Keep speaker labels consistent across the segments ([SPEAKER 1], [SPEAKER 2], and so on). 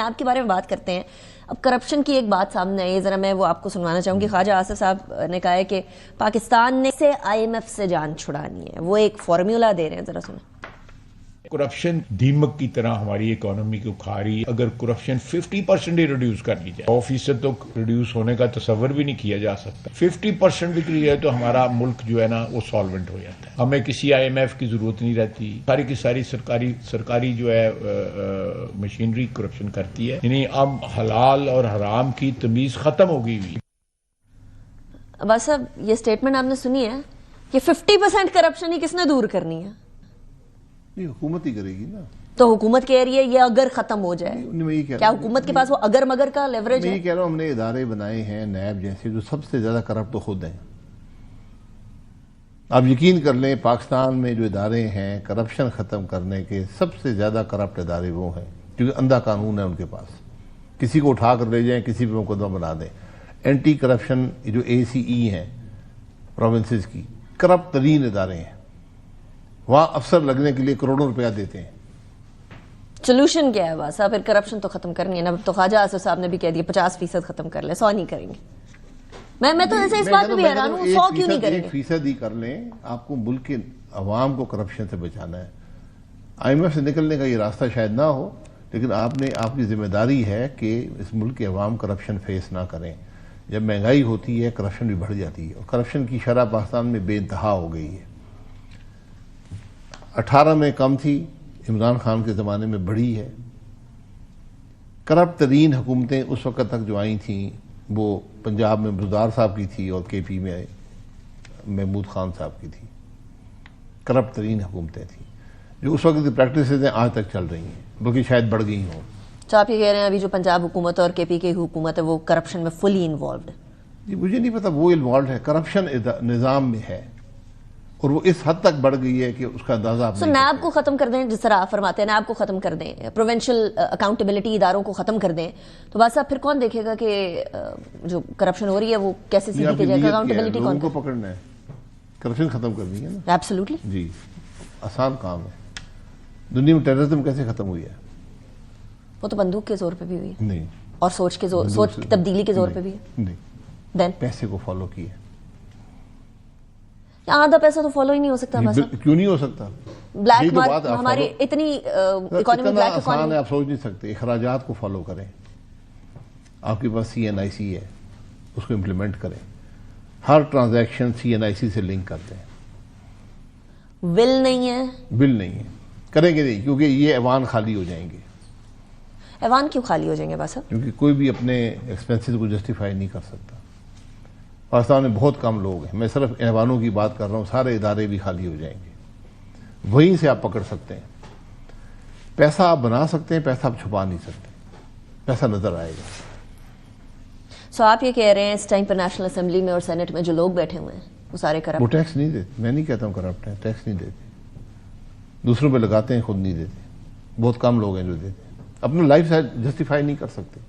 [SPEAKER 1] NAB کے بارے میں بات کرتے ہیں. اب کرپشن کی ایک بات سامنے آئی ہے, ذرا میں وہ آپ کو سنوانا چاہوں گی. خواجہ آصف صاحب نے کہا ہے کہ پاکستان نے سے IMF سے جان چھڑانی ہے, وہ ایک فارمولا دے رہے ہیں, ذرا سنیں.
[SPEAKER 2] کرپشن دیمک کی طرح ہماری اکانومی کو کھا رہی ہے. اگر کرپشن 50% ہی ریڈیوس کر لی جائے, 100% تو ریڈیوس ہونے کا تصور بھی نہیں کیا جا سکتا, 50% بھی کی جائے تو ہمارا ملک جو ہے نا وہ سالوینٹ ہو جاتا ہے. ہمیں کسی IMF کی ضرورت نہیں رہتی. ساری کی ساری سرکاری جو ہے مشینری کرپشن کرتی ہے. یعنی اب حلال اور حرام کی تمیز ختم ہو گئی ہوئی.
[SPEAKER 1] عباس صاحب, یہ سٹیٹمنٹ آپ نے سنی ہے کہ 50% کرپشن ہی کس نے دور کرنی ہے؟
[SPEAKER 3] یہ حکومت ہی کرے گی نا.
[SPEAKER 1] تو حکومت کہہ رہی ہے یہ اگر ختم ہو جائے, کیا حکومت کے پاس وہ اگر مگر کا لیوریج ہے؟
[SPEAKER 3] میں یہ کہہ رہا ہوں, ہم نے ادارے بنائے ہیں نیب جیسے جو سب سے زیادہ کرپٹ تو خود ہیں. آپ یقین کر لیں پاکستان میں جو ادارے ہیں کرپشن ختم کرنے کے سب سے زیادہ کرپٹ ادارے وہ ہیں, کیونکہ اندھا قانون ہے ان کے پاس. کسی کو اٹھا کر لے جائیں, کسی پہ مقدمہ بنا دیں. اینٹی کرپشن جو ACE ہیں پروونسز کی, کرپٹ ترین ادارے ہیں. وہاں افسر لگنے کے لیے کروڑوں روپیہ دیتے ہیں.
[SPEAKER 1] سولوشن کیا ہے بس صاحب؟ پھر کرپشن تو ختم کرنی ہے نا. تو خواجہ آصف صاحب نے بھی کہہ دیا 50% ختم کر لیں, 100 نہیں کریں گے. میں تو ایسے اس بات پہ بھی حیران ہوں, 100 کیوں نہیں کریں گے؟
[SPEAKER 3] 1% ہی کر لیں. آپ کو ملک کے عوام کو کرپشن سے بچانا ہے. IMF سے نکلنے کا یہ راستہ شاید نہ ہو, لیکن آپ کی ذمہ داری ہے کہ اس ملک کے عوام کرپشن فیس نہ کریں. جب مہنگائی ہوتی ہے کرپشن بھی بڑھ جاتی ہے, اور کرپشن کی شرح پاکستان میں بے انتہا ہو گئی ہے. 18 میں کم تھی, عمران خان کے زمانے میں بڑھی ہے. کرپٹ ترین حکومتیں اس وقت تک جو آئی تھیں وہ پنجاب میں بزدار صاحب کی تھی اور KP میں محمود خان صاحب کی تھی. کرپٹ ترین حکومتیں تھیں جو اس وقت کی پریکٹسز ہیں آج تک چل رہی ہیں, بلکہ شاید بڑھ گئی ہوں.
[SPEAKER 1] تو آپ یہ کہہ رہے ہیں ابھی جو پنجاب حکومت اور KP کی حکومت ہے وہ کرپشن میں فلی انوالوڈ ہے؟
[SPEAKER 3] جی مجھے نہیں پتا وہ انوالوڈ ہے. کرپشن نظام میں ہے اور وہ اس حد تک بڑھ گئی ہے کہ اس کا اندازہ آپ نہیں.
[SPEAKER 1] نیب کو ختم کر دیں, جس طرح آپ فرماتے ہیں نیب کو ختم کر دیں, پروونشل اکاؤنٹیبلٹی اداروں کو ختم کر دیں, تو بات صاحب پھر کون دیکھے گا کہ جو کرپشن ہو رہی ہے وہ کیسے سیدھی کی جائے گا؟ اکاؤنٹیبلٹی کون
[SPEAKER 3] کو پکڑنا ہے, کرپشن ختم کرنی ہے نا.
[SPEAKER 1] ایبسلیوٹلی
[SPEAKER 3] جی, آسان کام ہے. دنیا میں ٹیررزم کیسے ختم ہوئی ہے؟
[SPEAKER 1] وہ تو بندوق کے زور پہ بھی ہوئی
[SPEAKER 3] نہیں,
[SPEAKER 1] اور سوچ کی تبدیلی کے زور پہ بھی ہے.
[SPEAKER 3] نہیں,
[SPEAKER 1] دین
[SPEAKER 3] پیسے کو فالو کیا.
[SPEAKER 1] آدھا پیسہ تو فالو ہی نہیں ہو سکتا.
[SPEAKER 3] کیوں نہیں ہو سکتا؟
[SPEAKER 1] بلیک مارکیٹ ہماری اتنی اکانومی بلیک
[SPEAKER 3] آسان ہے, آپ سوچ نہیں سکتے. اخراجات کو فالو کریں. آپ کے پاس CNIC ہے, اس کو امپلیمنٹ کریں. ہر ٹرانزیکشن CNIC سے لنک کرتے ہیں.
[SPEAKER 1] ول نہیں ہے,
[SPEAKER 3] بل نہیں ہے, کریں گے نہیں, کیونکہ یہ ایوان خالی ہو جائیں گے.
[SPEAKER 1] ایوان کیوں خالی ہو جائیں گے بس؟
[SPEAKER 3] کیونکہ کوئی بھی اپنے ایکسپینسز کو جسٹیفائی نہیں کر سکتا. پاکستان میں بہت کم لوگ ہیں, میں صرف ایوانوں کی بات کر رہا ہوں, سارے ادارے بھی خالی ہو جائیں گے. وہیں سے آپ پکڑ سکتے ہیں. پیسہ آپ بنا سکتے ہیں, پیسہ آپ چھپا نہیں سکتے. پیسہ نظر آئے گا.
[SPEAKER 1] سو آپ یہ کہہ رہے ہیں اس ٹائم پر نیشنل اسمبلی میں اور سینٹ میں جو لوگ بیٹھے ہوئے ہیں وہ سارے کرپٹ؟
[SPEAKER 3] وہ ٹیکس نہیں دیتے. میں نہیں کہتا ہوں کرپٹ ہے, ٹیکس نہیں دیتے. دوسروں پہ لگاتے ہیں, خود نہیں دیتے. بہت کم لوگ ہیں جو دیتے ہیں. اپنا لائف جسٹیفائی نہیں کر سکتے.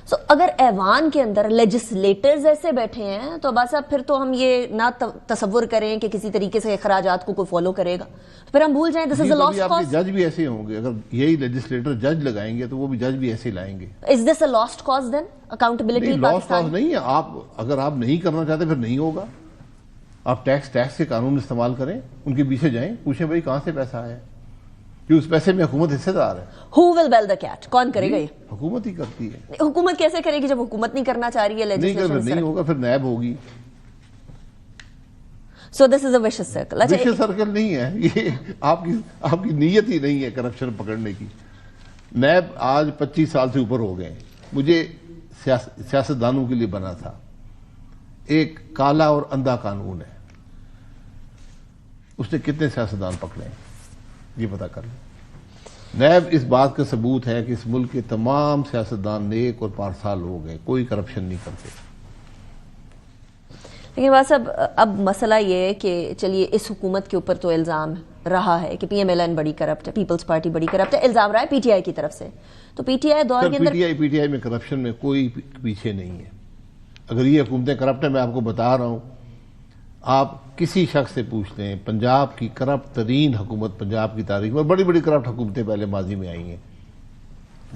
[SPEAKER 1] سو اگر ایوان کے اندر لیجسلیٹرز ایسے بیٹھے ہیں تو عباس صاحب پھر تو ہم یہ نہ تصور کریں کہ کسی طریقے سے اخراجات کو کوئی فالو کرے گا, تو پھر ہم بھول جائیں دس از اے لاسٹ کاز.
[SPEAKER 3] جج بھی ایسے ہوں گے, اگر یہی لیجسلیٹر جج لگائیں گے تو وہ بھی جج بھی ایسے لائیں گے.
[SPEAKER 1] از دس اے last cause then accountability?
[SPEAKER 3] Last cause نہیں ہے. اگر آپ نہیں کرنا چاہتے پھر نہیں ہوگا. آپ ٹیکس کے قانون استعمال کریں, ان کے پیچھے جائیں, پوچھیں بھائی کہاں سے پیسہ آیا, کہ اس پیسے میں حکومت حصے دار ہے.
[SPEAKER 1] Who will bell the cat? کون کرے گا یہ؟
[SPEAKER 3] حکومت ہی کرتی ہے.
[SPEAKER 1] حکومت کیسے کرے گی جب حکومت نہیں کرنا چاہ رہی ہے لیجسلیشن؟
[SPEAKER 3] نہیں ہوگا, پھر نیب ہوگی.
[SPEAKER 1] So this is a vicious circle.
[SPEAKER 3] Vicious circle نہیں ہے یہ, آپ کی نیت ہی نہیں ہے کرپشن پکڑنے کی. نیب آج 25 سال سے اوپر ہو گئے. مجھے سیاستدانوں کے لیے بنا تھا. ایک کالا اور اندھا قانون ہے, اس نے کتنے سیاستدان پکڑے ہیں یہ پتا کر لیں. نیب اس بات کا ثبوت ہے کہ اس ملک کے تمام سیاستدان نیک اور پارسال لوگ ہیں, کوئی کرپشن نہیں کرتے.
[SPEAKER 1] لیکن بات صاحب اب مسئلہ یہ ہے کہ چلیے اس حکومت کے اوپر تو الزام رہا ہے کہ PMLN بڑی کرپٹ ہے, پیپلز پارٹی بڑی کرپٹ ہے, الزام رہا ہے PTI کی طرف سے. تو PTI دور کے اندر
[SPEAKER 3] PTI میں کرپشن میں کوئی پیچھے نہیں ہے. اگر یہ حکومتیں کرپٹ ہیں, میں آپ کو بتا رہا ہوں, آپ کسی شخص سے پوچھتے ہیں پنجاب کی کرپٹ ترین حکومت پنجاب کی تاریخ میں, بڑی بڑی کرپٹ حکومتیں پہلے ماضی میں آئی ہیں,